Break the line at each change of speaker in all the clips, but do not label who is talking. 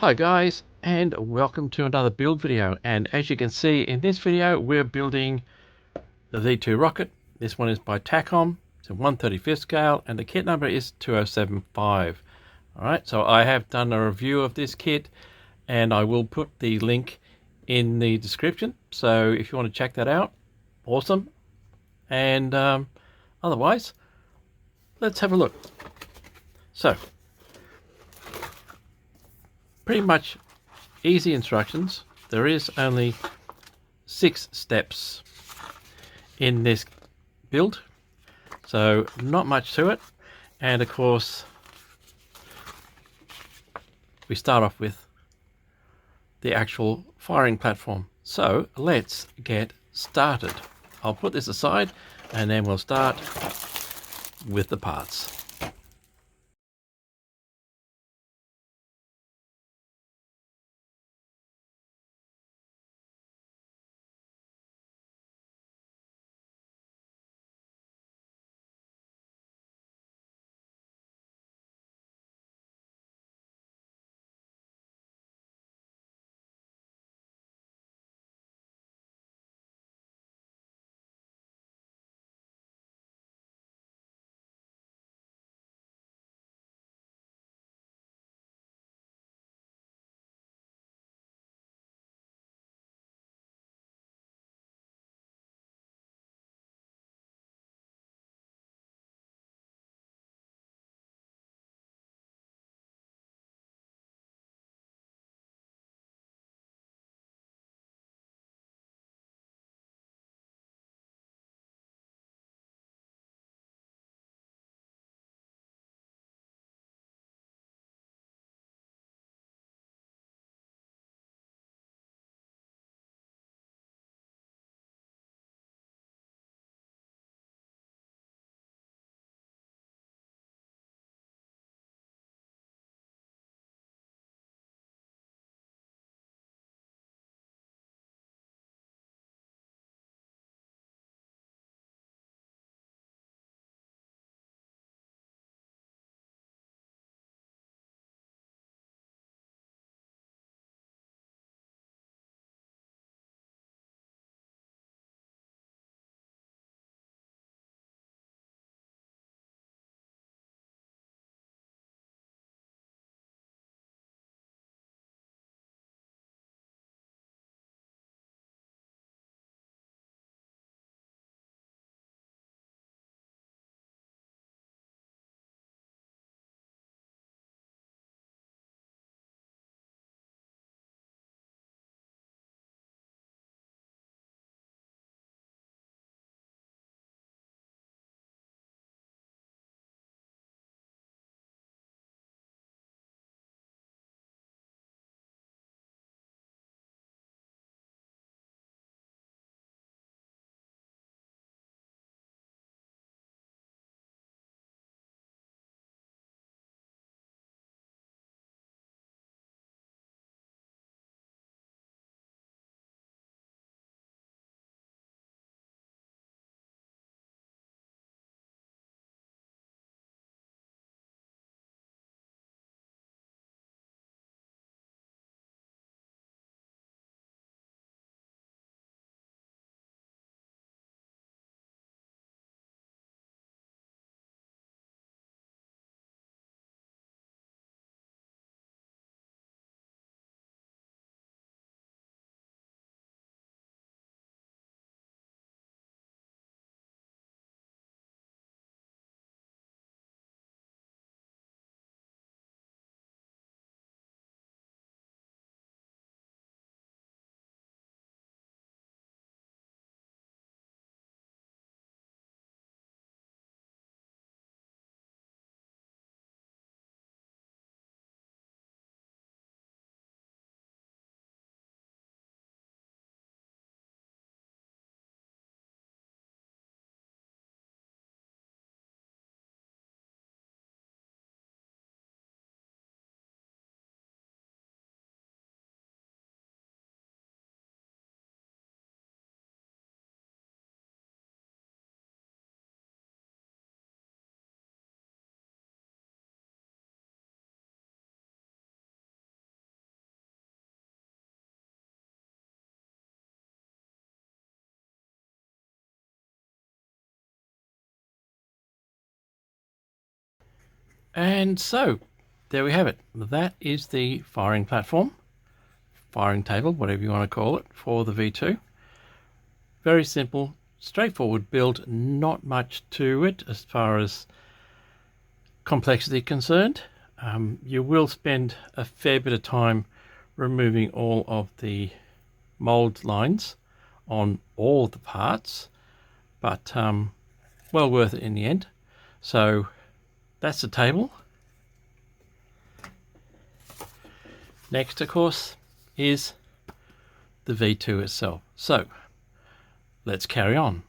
Hi guys, and welcome to another build video. And as you can see in this video, we're building the V-2 rocket. This one is by Takom. It's a 1/35th scale and the kit number is 2075. Alright, so I have done a review of this kit and I will put the link in the description. So if you want to check that out, awesome. And otherwise, let's have a look. So, pretty much easy instructions. There is only 6 steps in this build, so not much to it. And of course, we start off with the actual firing platform. So let's get started. I'll put this aside and then we'll start with the parts. And so there we have it. That is the firing platform, firing table, whatever you want to call it, for the V2. Very simple, straightforward build, not much to it as far as complexity concerned. You will spend a fair bit of time removing all of the mold lines on all the parts, but well worth it in the end. So that's the table. Next, of course, is the V2 itself. So let's carry on.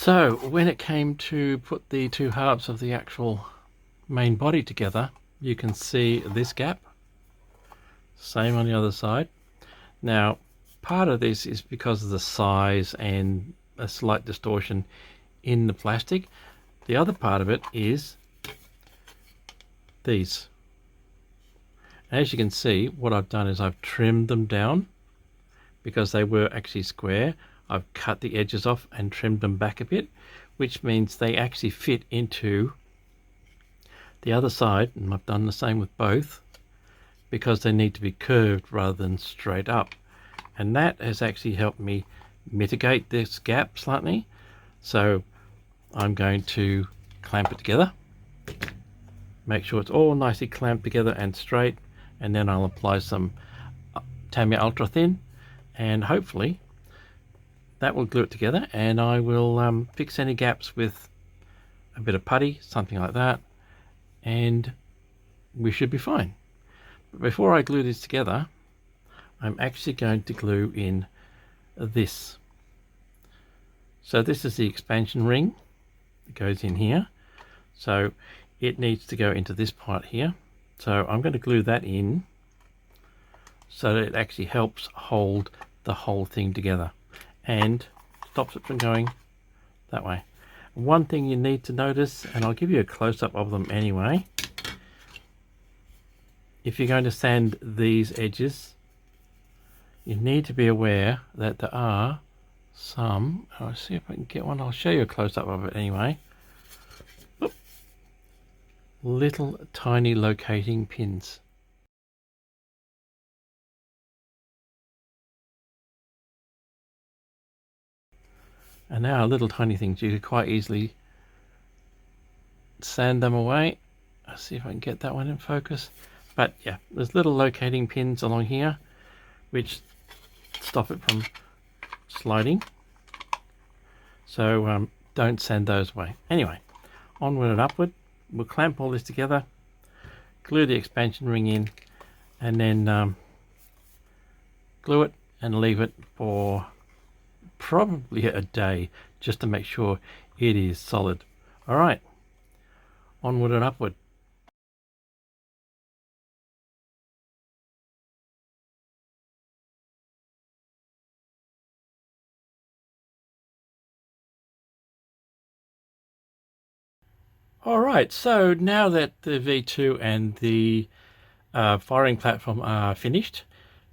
So when it came to put the two halves of the actual main body together, you can see this gap. Same on the other side. Now, part of this is because of the size and a slight distortion in the plastic. The other part of it is these. As you can see, what I've done is I've trimmed them down because they were actually square. I've cut the edges off and trimmed them back a bit, which means they actually fit into the other side, and I've done the same with both because they need to be curved rather than straight up. And that has actually helped me mitigate this gap slightly. So I'm going to clamp it together, make sure it's all nicely clamped together and straight, and then I'll apply some Tamiya Ultra Thin, and hopefully that will glue it together, and I will fix any gaps with a bit of putty, something like that, and we should be fine. But before I glue this together, I'm actually going to glue in this. So this is the expansion ring that goes in here. So it needs to go into this part here. So I'm going to glue that in so that it actually helps hold the whole thing together and stops it from going that way. One thing you need to notice, and I'll give you a close-up of them anyway, if you're going to sand these edges, you need to be aware that there are some, I'll see if I can get one, I'll show you a close-up of it anyway. Oop. Little tiny locating pins. And now little tiny things, you could quite easily sand them away. I'll see if I can get that one in focus. But yeah, there's little locating pins along here which stop it from sliding. So don't sand those away. Anyway, onward and upward. We'll clamp all this together, glue the expansion ring in, and then glue it and leave it for probably a day just to make sure it is solid. All right, onward and upward. All right, so now that the V2 and the firing platform are finished,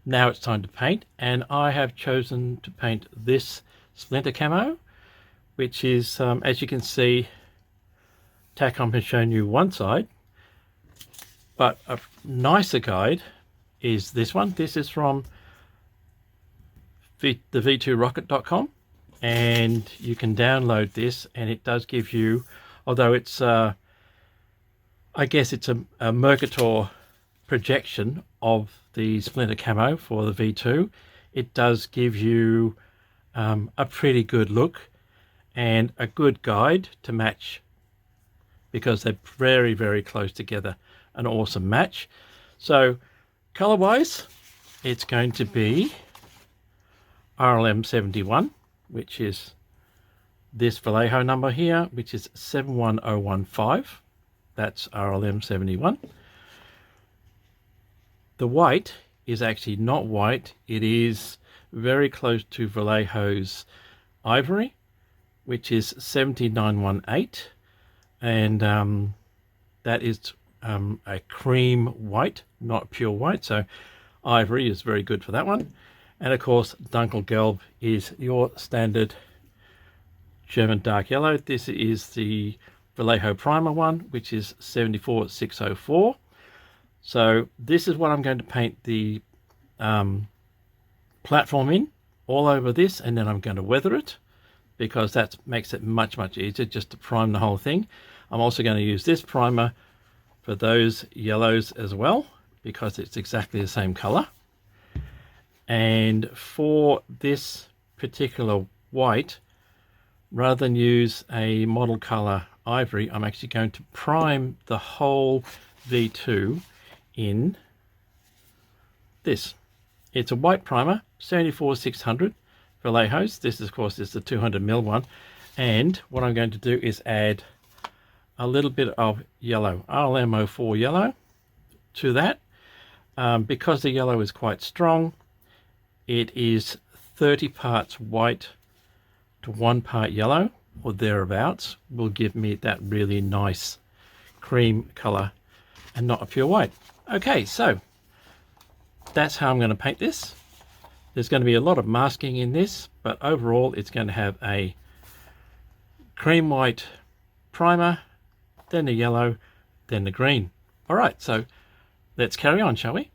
now it's time to paint, and I have chosen to paint this splinter camo, which is, as you can see, Takom has shown you one side, but a nicer guide is this one. This is from the V2rocket.com, and you can download this, and it does give you, although it's I guess it's a Mercator projection of the splinter camo for the V2, it does give you a pretty good look and a good guide to match, because they're very, very close together. An awesome match. So color wise, it's going to be RLM 71, which is this Vallejo number here, which is 71015. That's RLM 71. The white is actually not white. It is very close to Vallejo's ivory, which is 70918, and that is a cream white, not pure white. So ivory is very good for that one. And of course, Dunkelgelb is your standard German dark yellow. This is the Vallejo primer one, which is 74604. So this is what I'm going to paint the platform in, all over this, and then I'm going to weather it, because that makes it much, much easier just to prime the whole thing. I'm also going to use this primer for those yellows as well, because it's exactly the same color. And for this particular white, rather than use a model color ivory, I'm actually going to prime the whole V2 in this. It's a white primer, 74600 Vallejo's. This, of course, is the 200mm one. And what I'm going to do is add a little bit of yellow, RLMO4 yellow, to that. Because the yellow is quite strong, it is 30 parts white to 1 part yellow, or thereabouts, will give me that really nice cream color and not a pure white. Okay, so that's how I'm going to paint this. There's going to be a lot of masking in this, but overall it's going to have a cream white primer, then the yellow, then the green. All right, so let's carry on, shall we?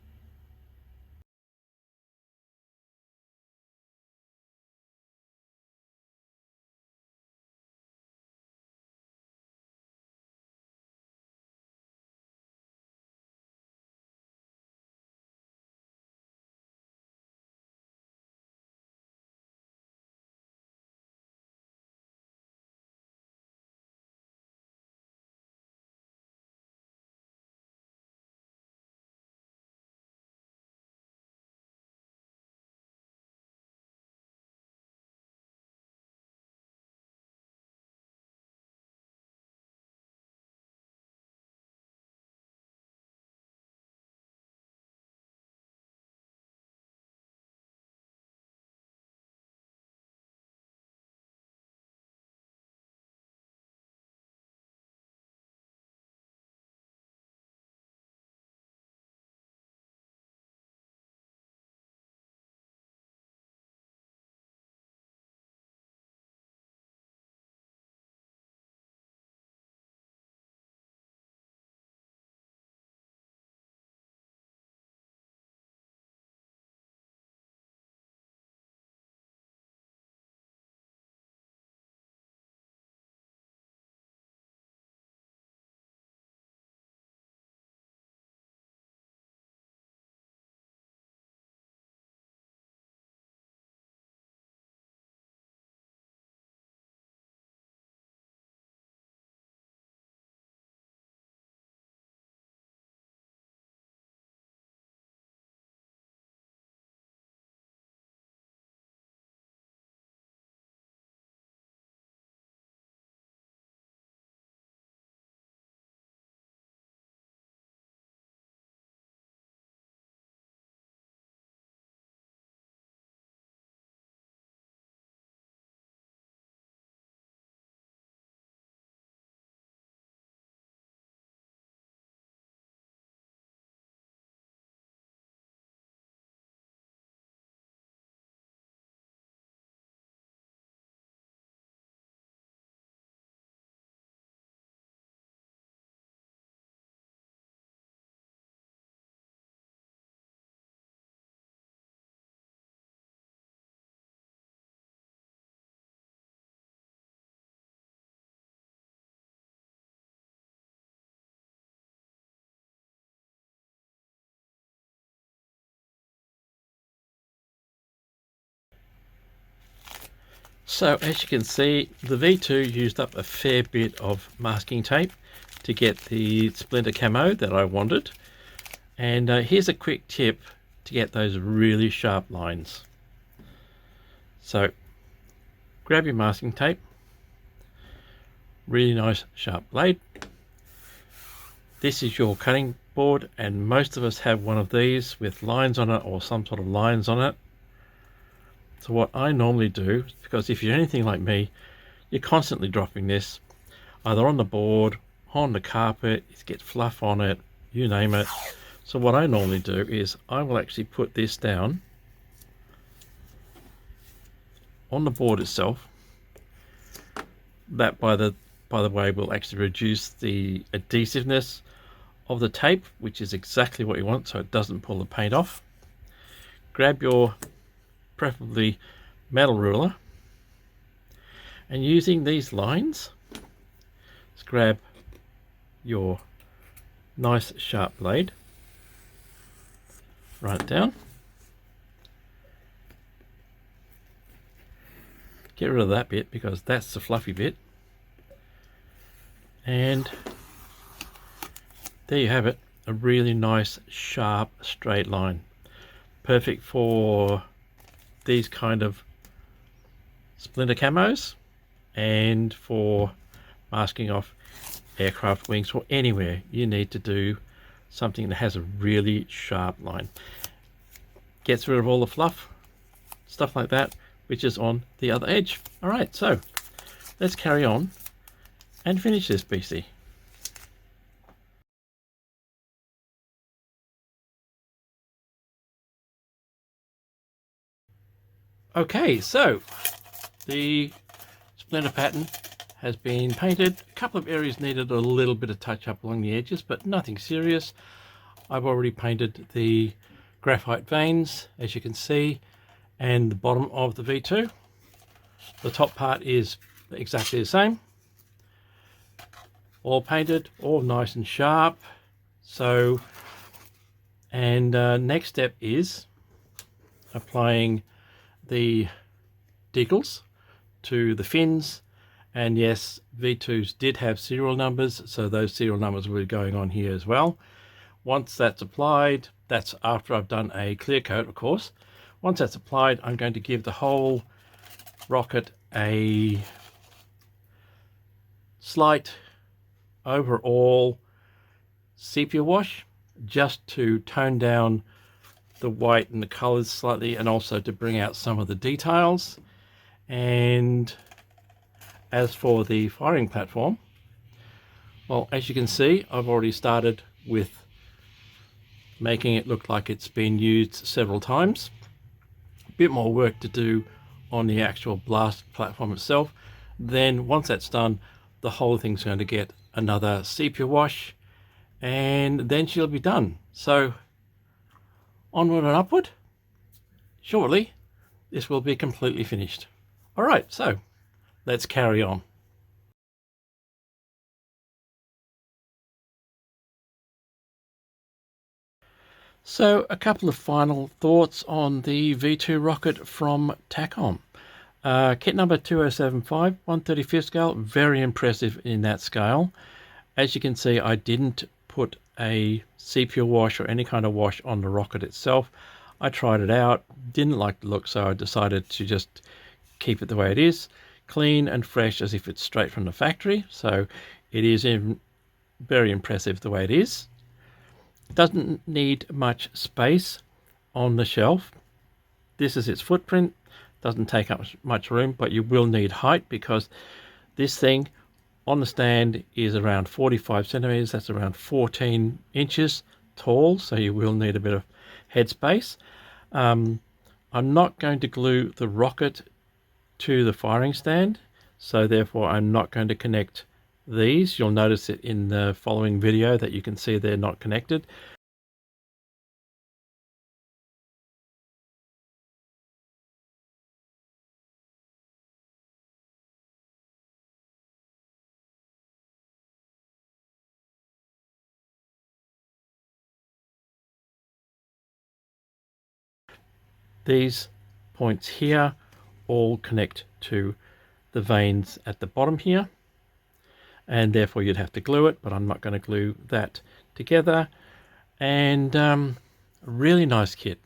So as you can see, the V2 used up a fair bit of masking tape to get the splinter camo that I wanted. And here's a quick tip to get those really sharp lines. So grab your masking tape, really nice sharp blade. This is your cutting board, and most of us have one of these with lines on it or some sort of lines on it. So what I normally do, because if you're anything like me, you're constantly dropping this either on the board, on the carpet, it gets fluff on it, you name it. So what I normally do is I will actually put this down on the board itself. That, by the way, will actually reduce the adhesiveness of the tape, which is exactly what you want, so it doesn't pull the paint off. Grab your preferably metal ruler, and using these lines, just grab your nice sharp blade, run it down, get rid of that bit because that's the fluffy bit, and there you have it, a really nice sharp straight line, perfect for these kind of splinter camos and for masking off aircraft wings or anywhere you need to do something that has a really sharp line. Gets rid of all the fluff, stuff like that, which is on the other edge. All right, so let's carry on and finish this beastie. Okay, so the splinter pattern has been painted. A couple of areas needed a little bit of touch up along the edges, but nothing serious. I've already painted the graphite vanes, as you can see, and the bottom of the V2. The top part is exactly the same. All painted, all nice and sharp. So, and next step is applying the decals to the fins. And yes, V2s did have serial numbers, so those serial numbers will be going on here as well. Once that's applied, that's after I've done a clear coat, of course. Once that's applied, I'm going to give the whole rocket a slight overall sepia wash, just to tone down the white and the colors slightly, and also to bring out some of the details. And as for the firing platform, well, as you can see, I've already started with making it look like it's been used several times. A bit more work to do on the actual blast platform itself. Then once that's done, the whole thing's going to get another sepia wash, and then she'll be done. So onward and upward. Shortly, this will be completely finished. All right, so let's carry on. So a couple of final thoughts on the V2 rocket from Takom. Kit number 2075, 1/35th scale, very impressive in that scale. As you can see, I didn't put a sepia wash or any kind of wash on the rocket itself. I tried it out, didn't like the look, so I decided to just keep it the way it is, clean and fresh as if it's straight from the factory. So it is very impressive the way it is. Doesn't need much space on the shelf. This is its footprint. Doesn't take up much room, but you will need height, because this thing on the stand is around 45 centimeters. That's around 14 inches tall, so you will need a bit of headspace. I'm not going to glue the rocket to the firing stand, so therefore I'm not going to connect these. You'll notice it in the following video that you can see they're not connected. These points here all connect to the vanes at the bottom here, and therefore you'd have to glue it, but I'm not going to glue that together. And a really nice kit,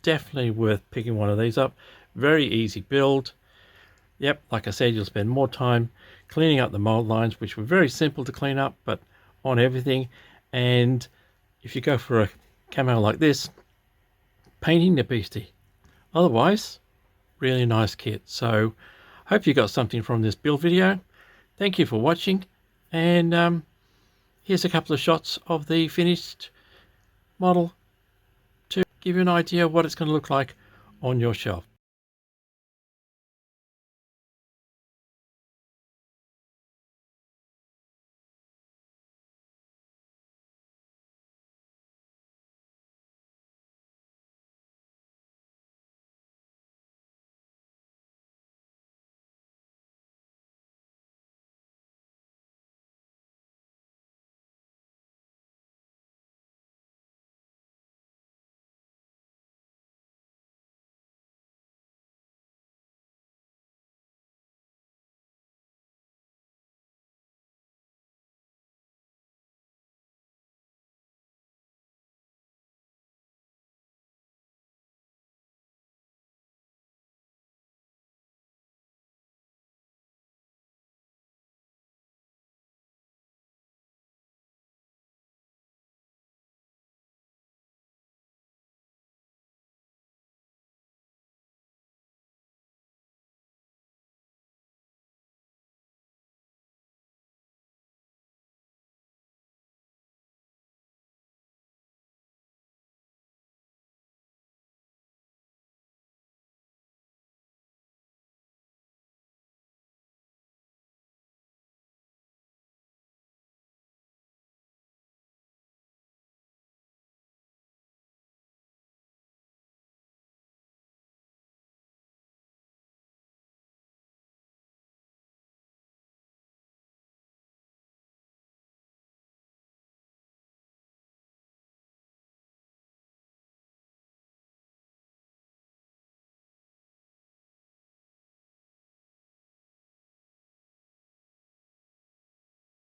definitely worth picking one of these up. Very easy build. Yep, like I said, you'll spend more time cleaning up the mold lines, which were very simple to clean up, but on everything. And if you go for a camo like this, painting the beastie. Otherwise, really nice kit. So hope you got something from this build video. Thank you for watching, and here's a couple of shots of the finished model to give you an idea of what it's going to look like on your shelf.